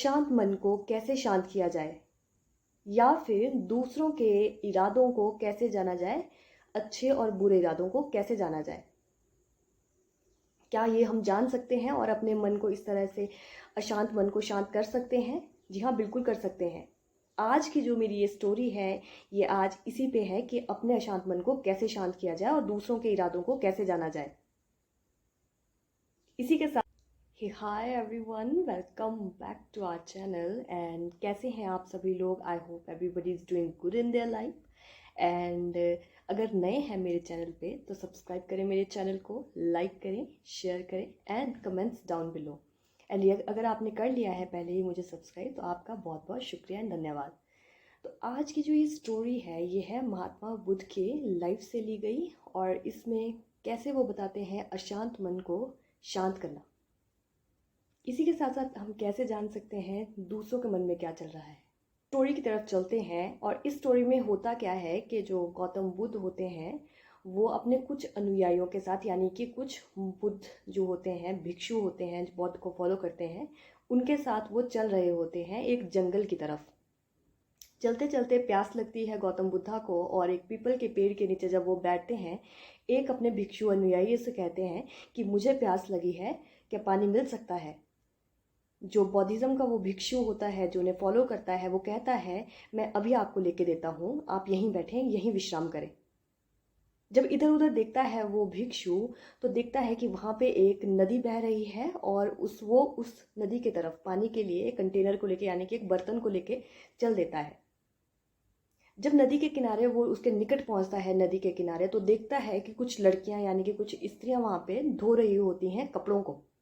अशांत मन को कैसे शांत किया जाए, या फिर दूसरों के इरादों को कैसे जाना जाए, अच्छे और बुरे इरादों को कैसे जाना जाए। क्या ये हम जान सकते हैं और अपने मन को इस तरह से अशांत मन को शांत कर सकते हैं? जी हाँ, बिल्कुल कर सकते हैं। आज की जो मेरी ये स्टोरी है, ये आज इसी पे है कि अपने अशांत मन को कैसे शांत किया जाए और दूसरों के इरादों को कैसे जाना जाए। इसी के साथ hi everyone, welcome back to our channel. And कैसे हैं आप सभी लोग? I hope everybody is doing good in their life. And अगर नए हैं मेरे चैनल पे तो सब्सक्राइब करें मेरे चैनल को, लाइक करें, शेयर करें and comments down below. And अगर आपने कर लिया है पहले ही मुझे सब्सक्राइब, तो आपका बहुत बहुत शुक्रिया एंड धन्यवाद। तो आज की जो ये स्टोरी है, ये है महात्मा बुद्ध के लाइफ से ली गई, और इसमें कैसे वो बताते हैं अशांत मन को शांत करना। इसी के साथ साथ हम कैसे जान सकते हैं दूसरों के मन में क्या चल रहा है। स्टोरी की तरफ चलते हैं। और इस स्टोरी में होता क्या है कि जो गौतम बुद्ध होते हैं वो अपने कुछ अनुयायियों के साथ, यानी कि कुछ बुद्ध जो होते हैं, भिक्षु होते हैं जो बौद्ध को फॉलो करते हैं, उनके साथ वो चल रहे होते हैं एक जंगल की तरफ। चलते चलते प्यास लगती है गौतम बुद्धा को, और एक पीपल के पेड़ के नीचे जब वो बैठते हैं, एक अपने भिक्षु अनुयायी से कहते हैं कि मुझे प्यास लगी है, क्या पानी मिल सकता है। जो बौद्धिज्म का वो भिक्षु होता है जो उन्हें फॉलो करता है, वो कहता है मैं अभी आपको लेके देता हूँ, आप यहीं बैठें, यहीं विश्राम करें। जब इधर उधर देखता है वो भिक्षु, तो देखता है कि वहाँ पे एक नदी बह रही है, और उस नदी के तरफ पानी के लिए एक कंटेनर को लेके, यानी कि एक बर्तन को लेके चल देता है। जब नदी के किनारे वो उसके निकट पहुंचता है, नदी के किनारे, तो देखता है कि कुछ लड़कियां, यानी कि कुछ स्त्रियां वहां पे धो रही होती हैं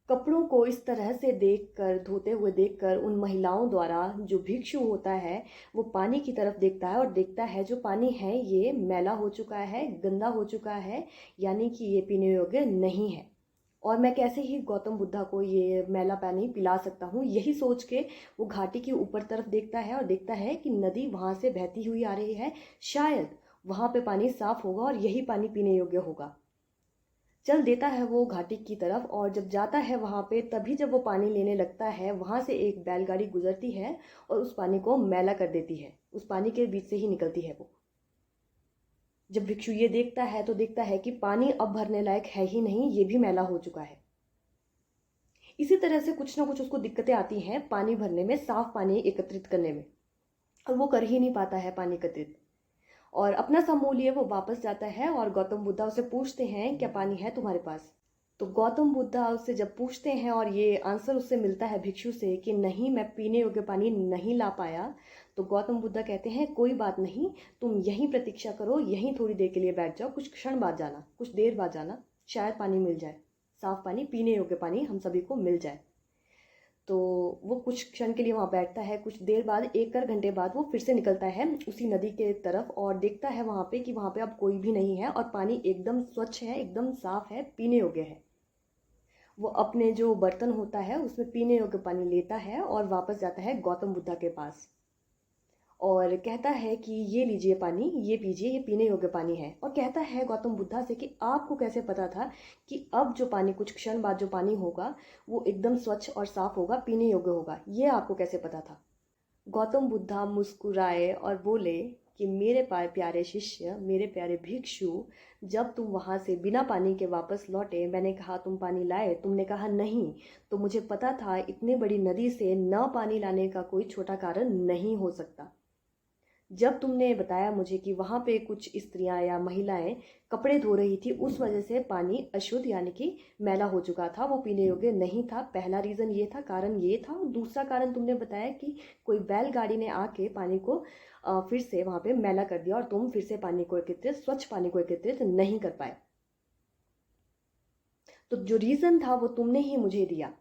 कपड़ों को इस तरह से देखकर, धोते हुए देखकर, उन महिलाओं द्वारा जो भिक्षु होता है वो पानी की तरफ देखता है, और देखता है जो पानी है ये मैला हो चुका है, गंदा हो चुका है, यानी कि ये पीने योग्य नहीं है, और मैं कैसे ही गौतम बुद्धा को ये मैला पानी पिला सकता हूँ। यही सोच के वो घाटी के ऊपर तरफ देखता है, और देखता है कि नदी वहाँ से बहती हुई आ रही है, शायद वहाँ पे पानी साफ होगा और यही पानी पीने योग्य होगा। चल देता है वो घाटी की तरफ, और जब जाता है वहाँ पे, तभी जब वो पानी लेने लगता है, वहाँ से एक बैलगाड़ी गुजरती है और उस पानी को मैला कर देती है। उस पानी के बीच से ही निकलती है वो। जब भिक्षु ये देखता है तो देखता है कि पानी अब भरने लायक है ही नहीं, ये भी मैला हो चुका है। इसी तरह से कुछ ना कुछ उसको दिक्कतें आती हैं पानी भरने में, साफ पानी एकत्रित करने में, और वो कर ही नहीं पाता है पानी एकत्रित। और अपना समूह लिए वो वापस जाता है, और गौतम बुद्धा उससे पूछते हैं क्या पानी है तुम्हारे पास। तो गौतम बुद्धा उससे जब पूछते हैं और ये आंसर उससे मिलता है भिक्षु से कि नहीं, मैं पीने योग्य पानी नहीं ला पाया, तो गौतम बुद्धा कहते हैं कोई बात नहीं, तुम यहीं प्रतीक्षा करो, यहीं थोड़ी देर के लिए बैठ जाओ, कुछ क्षण बाद जाना, कुछ देर बाद जाना, शायद पानी मिल जाए, साफ पानी, पीने योग्य पानी हम सभी को मिल जाए। तो वो कुछ क्षण के लिए वहाँ बैठता है। कुछ देर बाद, 1 घंटे बाद, वो फिर से निकलता है उसी नदी के तरफ, और देखता है वहाँ पे कि वहाँ पे अब कोई भी नहीं है, और पानी एकदम स्वच्छ है, एकदम साफ है, पीने योग्य है। वो अपने जो बर्तन होता है उसमें पीने योग्य पानी लेता है और वापस जाता है गौतम बुद्धा के पास, और कहता है कि ये लीजिए पानी, ये पीजिए, ये पीने योग्य पानी है। और कहता है गौतम बुद्धा से कि आपको कैसे पता था कि अब जो पानी, कुछ क्षण बाद जो पानी होगा वो एकदम स्वच्छ और साफ होगा, पीने योग्य होगा, ये आपको कैसे पता था। गौतम बुद्धा मुस्कुराए और बोले कि मेरे प्यारे शिष्य, मेरे प्यारे भिक्षु, जब तुम वहाँ से बिना पानी के वापस लौटे, मैंने कहा तुम पानी लाए, तुमने कहा नहीं, तो मुझे पता था इतनी बड़ी नदी से न पानी लाने का कोई छोटा कारण नहीं हो सकता। जब तुमने बताया मुझे कि वहाँ पे कुछ स्त्रियां या महिलाएं कपड़े धो रही थी, उस वजह से पानी अशुद्ध, यानी कि मैला हो चुका था, वो पीने योग्य नहीं था, पहला रीज़न ये था, कारण ये था। और दूसरा कारण तुमने बताया कि कोई बैलगाड़ी ने आके पानी को फिर से वहाँ पे मैला कर दिया, और तुम फिर से पानी को एकत्रित, स्वच्छ पानी को एकत्रित नहीं कर पाए। तो जो रीज़न था वो तुमने ही मुझे दिया,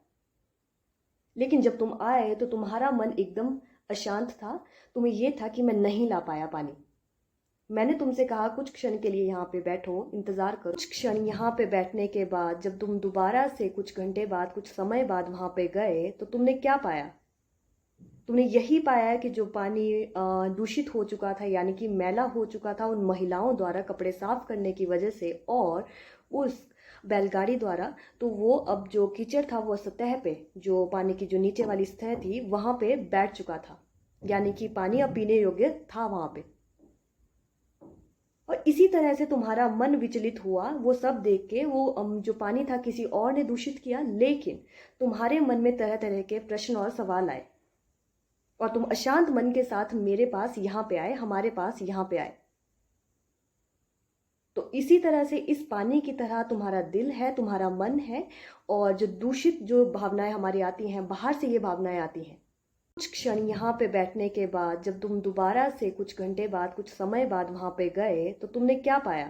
लेकिन जब तुम आए तो तुम्हारा मन एकदम अशांत था, तुम्हें यह था कि मैं नहीं ला पाया पानी। मैंने तुमसे कहा कुछ क्षण के लिए यहाँ पे बैठो, इंतज़ार करो। कुछ क्षण यहाँ पे बैठने के बाद जब तुम दोबारा से कुछ घंटे बाद, कुछ समय बाद वहाँ पे गए, तो तुमने क्या पाया? तुमने यही पाया कि जो पानी दूषित हो चुका था, यानी कि मैला हो चुका था उन महिलाओं द्वारा कपड़े साफ करने की वजह से, और उस बैलगाड़ी द्वारा, तो वो अब जो कीचड़ था वो सतह पे, जो पानी की जो नीचे वाली सतह थी वहां पे बैठ चुका था, यानी कि पानी अब पीने योग्य था वहां पे। और इसी तरह से तुम्हारा मन विचलित हुआ वो सब देख के। वो जो पानी था किसी और ने दूषित किया, लेकिन तुम्हारे मन में तरह तरह के प्रश्न और सवाल आए और तुम अशांत मन के साथ मेरे पास यहाँ पे आए, हमारे पास यहाँ पे आए। तो इसी तरह से इस पानी की तरह तुम्हारा दिल है, तुम्हारा मन है, और जो दूषित जो भावनाएं हमारी आती हैं, बाहर से ये भावनाएं आती हैं। कुछ क्षण यहाँ पे बैठने के बाद जब तुम दोबारा से कुछ घंटे बाद, कुछ समय बाद वहां पे गए, तो तुमने क्या पाया?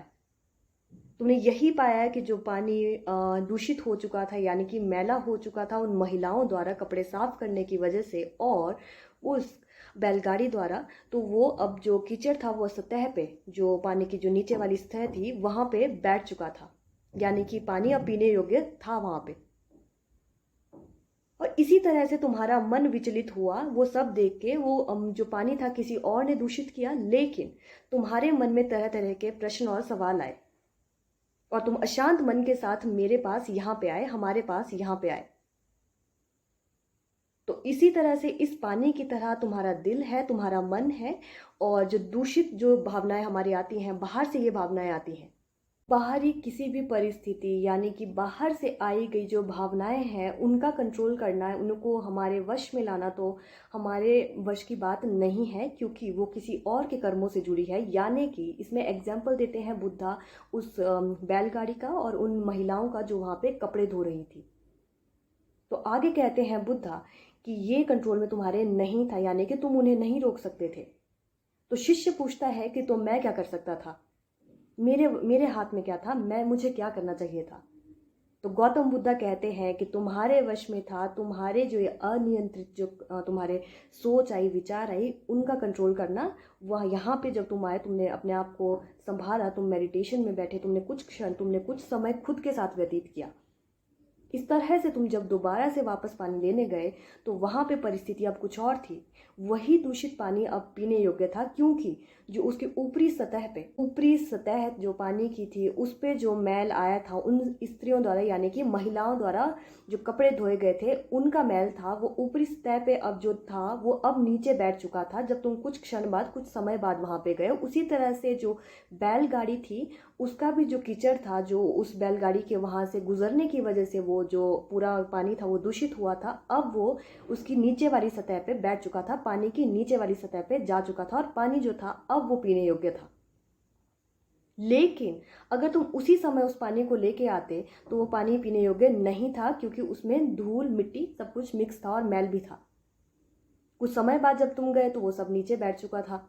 तुमने यही पाया कि जो पानी दूषित हो चुका था, यानी कि मैला हो चुका था उन महिलाओं द्वारा कपड़े साफ करने की वजह से और उस बैलगाड़ी द्वारा, तो वो अब जो कीचड़ था वो सतह पे, जो पानी की जो नीचे वाली सतह थी वहां पे बैठ चुका था, यानी कि पानी अब पीने योग्य था वहां पे। और इसी तरह से तुम्हारा मन विचलित हुआ वो सब देख के। वो जो पानी था किसी और ने दूषित किया, लेकिन तुम्हारे मन में तरह तरह के प्रश्न और सवाल आए और तुम अशांत मन के साथ मेरे पास यहाँ पे आए, हमारे पास यहाँ पे आए। तो इसी तरह से इस पानी की तरह तुम्हारा दिल है, तुम्हारा मन है, और जो दूषित जो भावनाएं हमारी आती हैं, बाहर से ये भावनाएं आती हैं। बाहरी किसी भी परिस्थिति, यानी कि बाहर से आई गई जो भावनाएं हैं उनका कंट्रोल करना है, उनको हमारे वश में लाना तो हमारे वश की बात नहीं है, क्योंकि वो किसी और के कर्मों से जुड़ी है। यानी कि इसमें एग्जाम्पल देते हैं बुद्धा उस बैलगाड़ी का और उन महिलाओं का जो वहाँ पे कपड़े धो रही थी। तो आगे कहते हैं बुद्धा कि ये कंट्रोल में तुम्हारे नहीं था, यानी कि तुम उन्हें नहीं रोक सकते थे। तो शिष्य पूछता है कि तो मैं क्या कर सकता था? मेरे मेरे हाथ में क्या था? मुझे क्या करना चाहिए था? तो गौतम बुद्धा कहते हैं कि तुम्हारे वश में था, तुम्हारे जो ये अनियंत्रित जो तुम्हारे सोच आई, विचार आई, उनका कंट्रोल करना। वह यहाँ पे जब तुम आए, तुमने अपने आप को संभाला, तुम मेडिटेशन में बैठे, तुमने कुछ क्षण, तुमने कुछ समय खुद के साथ व्यतीत किया। इस तरह से तुम जब दोबारा से वापस पानी लेने गए तो वहां पे परिस्थिति अब कुछ और थी। वही दूषित पानी अब पीने योग्य था, क्योंकि जो उसके ऊपरी सतह जो पानी की थी उस पे जो मैल आया था उन स्त्रियों द्वारा, यानी कि महिलाओं द्वारा जो कपड़े धोए गए थे उनका मैल था, वो ऊपरी सतह पे अब जो था वो अब नीचे बैठ चुका था जब तुम कुछ क्षण बाद, कुछ समय बाद वहां पे गए। उसी तरह से जो बैलगाड़ी थी उसका भी जो कीचड़ था, जो उस बैलगाड़ी के वहां से गुजरने की वजह से वो जो पूरा पानी था वो दूषित हुआ था, अब वो उसकी नीचे वाली सतह पे बैठ चुका था, पानी की नीचे वाली सतह पे जा चुका था, और पानी जो था अब वो पीने योग्य था। लेकिन अगर तुम उसी समय उस पानी को लेके आते तो वो पानी पीने योग्य नहीं था, क्योंकि उसमें धूल, मिट्टी, सब कुछ मिक्स था और मैल भी था। कुछ समय बाद जब तुम गए तो वो सब नीचे बैठ चुका था।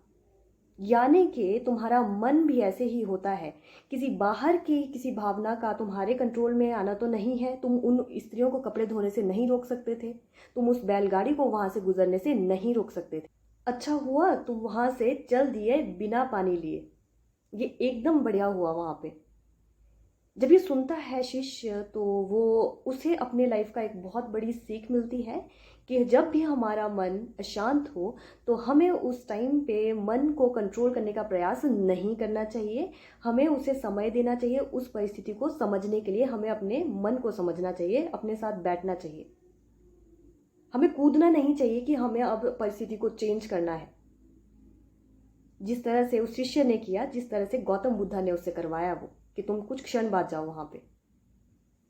यानी कि तुम्हारा मन भी ऐसे ही होता है, किसी बाहर की किसी भावना का तुम्हारे कंट्रोल में आना तो नहीं है। तुम उन स्त्रियों को कपड़े धोने से नहीं रोक सकते थे, तुम उस बैलगाड़ी को वहां से गुजरने से नहीं रोक सकते थे। अच्छा हुआ तुम वहां से चल दिए बिना पानी लिए, ये एकदम बढ़िया हुआ। वहां पे जब ये सुनता है शिष्य तो वो उसे अपने लाइफ का एक बहुत बड़ी सीख मिलती है कि जब भी हमारा मन अशांत हो तो हमें उस टाइम पे मन को कंट्रोल करने का प्रयास नहीं करना चाहिए। हमें उसे समय देना चाहिए, उस परिस्थिति को समझने के लिए हमें अपने मन को समझना चाहिए, अपने साथ बैठना चाहिए। हमें कूदना नहीं चाहिए कि हमें अब परिस्थिति को चेंज करना है, जिस तरह से उस शिष्य ने किया, जिस तरह से गौतम बुद्धा ने उससे करवाया, वो कि तुम कुछ क्षण बाद जाओ वहां पे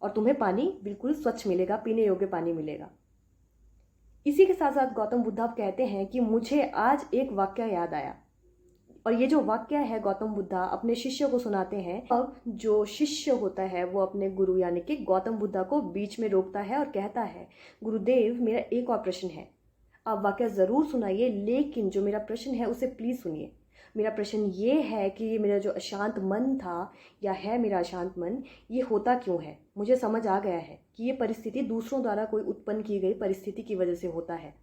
और तुम्हें पानी बिल्कुल स्वच्छ मिलेगा, पीने योग्य पानी मिलेगा। इसी के साथ साथ गौतम बुद्धा कहते हैं कि मुझे आज एक वाक्य याद आया, और ये जो वाक्य है गौतम बुद्धा अपने शिष्य को सुनाते हैं। अब जो शिष्य होता है वो अपने गुरु यानी कि गौतम बुद्धा को बीच में रोकता है और कहता है, गुरुदेव मेरा एक और प्रश्न है, आप वाक्य जरूर सुनाइए, लेकिन जो मेरा प्रश्न है उसे प्लीज सुनिए। मेरा प्रश्न ये है कि ये मेरा जो अशांत मन था, या है मेरा अशांत मन, ये होता क्यों है? मुझे समझ आ गया है कि ये परिस्थिति दूसरों द्वारा कोई उत्पन्न की गई परिस्थिति की वजह से होता है।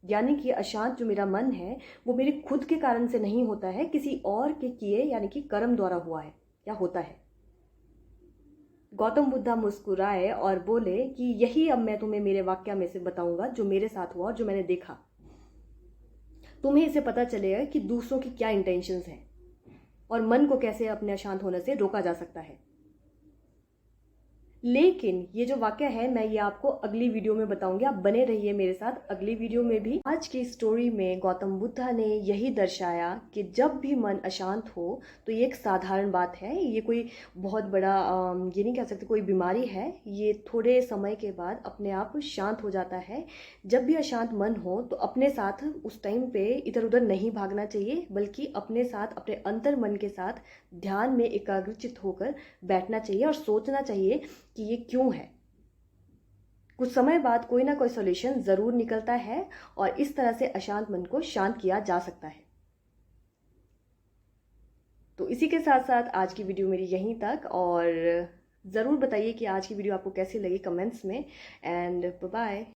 यानी कि अशांत जो मेरा मन है वो मेरे खुद के कारण से नहीं होता है, किसी और के किए यानी कि कर्म द्वारा हुआ है या होता है। गौतम बुद्धा मुस्कुराए और बोले कि यही अब मैं तुम्हें मेरे वाक्य में से बताऊंगा जो मेरे साथ हुआ और जो मैंने देखा। तुम्हें इसे पता चलेगा कि दूसरों की क्या इंटेंशंस हैं और मन को कैसे अपने अशांत होने से रोका जा सकता है। लेकिन ये जो वाक़या है मैं ये आपको अगली वीडियो में बताऊंगी। आप बने रहिए मेरे साथ अगली वीडियो में भी। आज की स्टोरी में गौतम बुद्धा ने यही दर्शाया कि जब भी मन अशांत हो तो ये एक साधारण बात है, ये कोई बहुत बड़ा ये नहीं कह सकते कोई बीमारी है, ये थोड़े समय के बाद अपने आप शांत हो जाता है। जब भी अशांत मन हो तो अपने साथ उस टाइम पे इधर उधर नहीं भागना चाहिए, बल्कि अपने साथ अपने अंतर मन के साथ ध्यान में एकाग्रचित होकर बैठना चाहिए और सोचना चाहिए कि ये क्यों है। कुछ समय बाद कोई ना कोई सॉल्यूशन ज़रूर निकलता है और इस तरह से अशांत मन को शांत किया जा सकता है। तो इसी के साथ साथ आज की वीडियो मेरी यहीं तक, और ज़रूर बताइए कि आज की वीडियो आपको कैसी लगी कमेंट्स में। And bye bye.